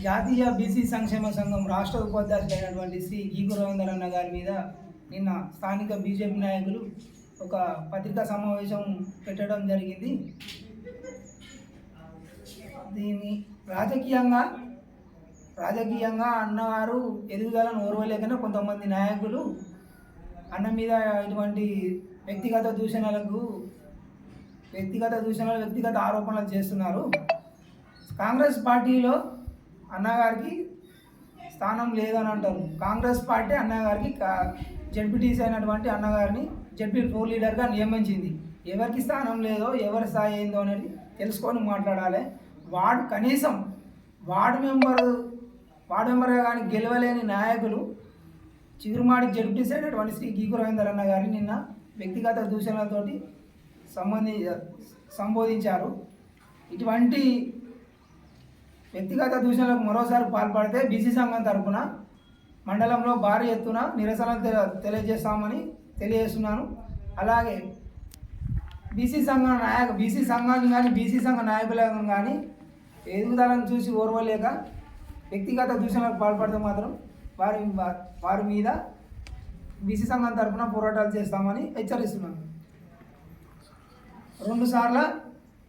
జాతీయ బీసీ సంక్షేమ సంఘం రాష్ట్ర ఉపాధ్యక్షుడైనటువంటి శ్రీ గీగు రవీంద్రన్న గారి మీద నిన్న స్థానిక బీజేపీ నాయకులు ఒక పత్రికా సమావేశం పెట్టడం జరిగింది. దీన్ని రాజకీయంగా అన్నగారు ఎదుగుదలను ఓర్వలేకనే కొంతమంది నాయకులు అన్న మీద ఇటువంటి వ్యక్తిగత ఆరోపణలు చేస్తున్నారు. కాంగ్రెస్ పార్టీలో అన్నగారికి స్థానం లేదని అంటారు. కాంగ్రెస్ పార్టీ అన్నగారికి జడ్పీటీసీ అయినటువంటి అన్నగారిని జడ్పీ ఫ్లోర్ లీడర్గా నియమించింది. ఎవరికి స్థానం లేదో ఎవరి స్థాయి ఏందో అనేది తెలుసుకొని మాట్లాడాలి. కనీసం వార్డు మెంబర్గా కానీ గెలవలేని నాయకులు చిగురుమాడి జడ్పీటీసీ అయినటువంటి శ్రీ గీగు రవీందర్ అన్న గారిని నిన్న వ్యక్తిగత దూషణలతోటి సంబోధించారు. ఇటువంటి వ్యక్తిగత దూషణలకు మరోసారి పాల్పడితే బీసీ సంఘం తరఫున మండలంలో భారీ ఎత్తున నిరసన తెలియజేస్తామని తెలియజేస్తున్నాను. అలాగే బీసీ సంఘాన్ని కానీ బీసీ సంఘ నాయకులను కానీ ఎదుగుదలను చూసి ఓర్వలేక వ్యక్తిగత దూషణలకు పాల్పడితే మాత్రం వారి మీద బీసీ సంఘం తరఫున పోరాటాలు చేస్తామని హెచ్చరిస్తున్నాను. 2 సార్ల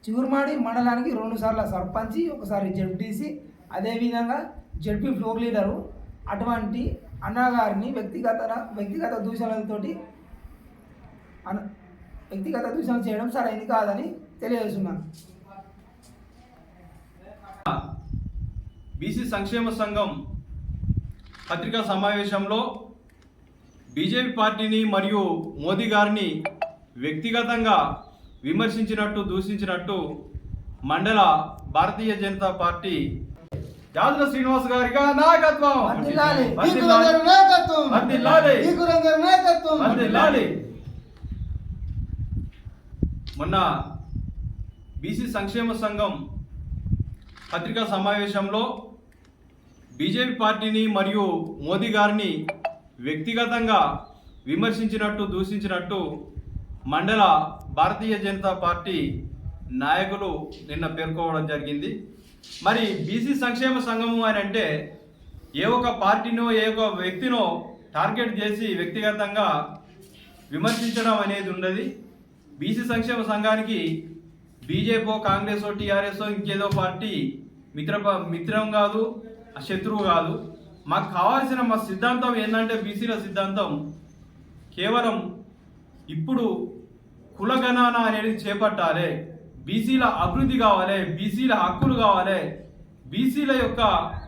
చిగురుమాడి మండలానికి 2 సార్ల సర్పంచి, ఒకసారి జడ్పీటీసీ, అదేవిధంగా జడ్పీ ఫ్లోర్ లీడరు. అటువంటి అన్నగారిని వ్యక్తిగత దూషణలు చేయడం సరైనది కాదని తెలియజేస్తున్నాను. బీసీ సంక్షేమ సంఘం పత్రికా సమావేశంలో బీజేపీ పార్టీని మరియు మోదీ గారిని వ్యక్తిగతంగా విమర్శించినట్టు దూషించినట్టు మండల భారతీయ జనతా పార్టీ యాదల శ్రీనివాస్ గారిగా నాయకత్వం మొన్న బీసీ సంక్షేమ సంఘం పత్రికా సమావేశంలో బీజేపీ పార్టీని మరియు మోదీ గారిని వ్యక్తిగతంగా విమర్శించినట్టు దూషించినట్టు మండల భారతీయ జనతా పార్టీ నాయకులు నిన్న పేర్కోవడం జరిగింది. మరి బీసీ సంక్షేమ సంఘము అని అంటే ఏ ఒక పార్టీనో ఏ ఒక వ్యక్తినో టార్గెట్ చేసి వ్యక్తిగతంగా విమర్శించడం అనేది ఉండదు. బీసీ సంక్షేమ సంఘానికి బీజేపీ, కాంగ్రెస్, టీఆర్ఎస్ ఇంకేదో పార్టీ మిత్రం కాదు, శత్రువు కాదు. మాకు కావాల్సిన మా సిద్ధాంతం ఏంటంటే బీసీల సిద్ధాంతం కేవలం ఇప్పుడు కులగణన అనేది చేపట్టాలి, బీసీల అభివృద్ధి కావాలి, బీసీల హక్కులు కావాలి, బీసీల యొక్క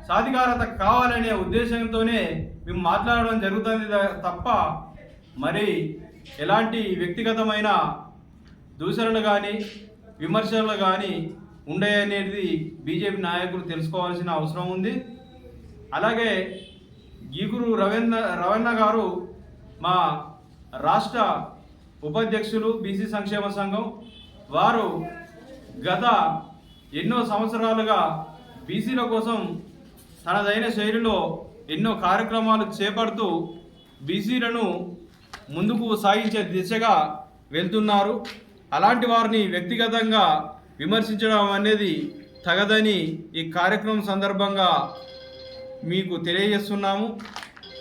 సాధికారత కావాలనే ఉద్దేశంతోనే మేము మాట్లాడడం జరుగుతుంది తప్ప మరి ఎలాంటి వ్యక్తిగతమైన దూషణలు కానీ విమర్శలు కానీ ఉండేది బీజేపీ నాయకులు తెలుసుకోవాల్సిన అవసరం ఉంది. అలాగే గీగురు రవణ గారు మా రాష్ట్ర ఉపాధ్యక్షులు బీసీ సంక్షేమ సంఘం, వారు గత ఎన్నో సంవత్సరాలుగా బీసీల కోసం తనదైన శైలిలో ఎన్నో కార్యక్రమాలు చేపడుతూ బీసీలను ముందుకు సాగించే దిశగా వెళ్తున్నారు. అలాంటి వారిని వ్యక్తిగతంగా విమర్శించడం అనేది తగదని ఈ కార్యక్రమం సందర్భంగా మీకు తెలియజేస్తున్నాము.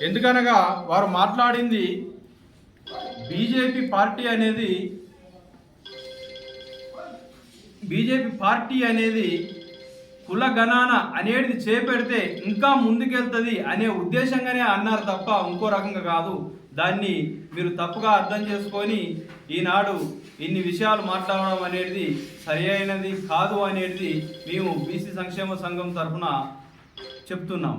ఎందుకనగా వారు మాట్లాడింది బీజేపీ పార్టీ అనేది కులగణన అనేది చేపెడితే ఇంకా ముందుకెళ్తుంది అనే ఉద్దేశంగానే అన్నారు తప్ప ఇంకో రకంగా కాదు. దాన్ని మీరు తప్పుగా అర్థం చేసుకొని ఈనాడు ఇన్ని విషయాలు మాట్లాడడం అనేది సరి అయినది కాదు అనేది మేము బీసీ సంక్షేమ సంఘం తరఫున చెప్తున్నాం.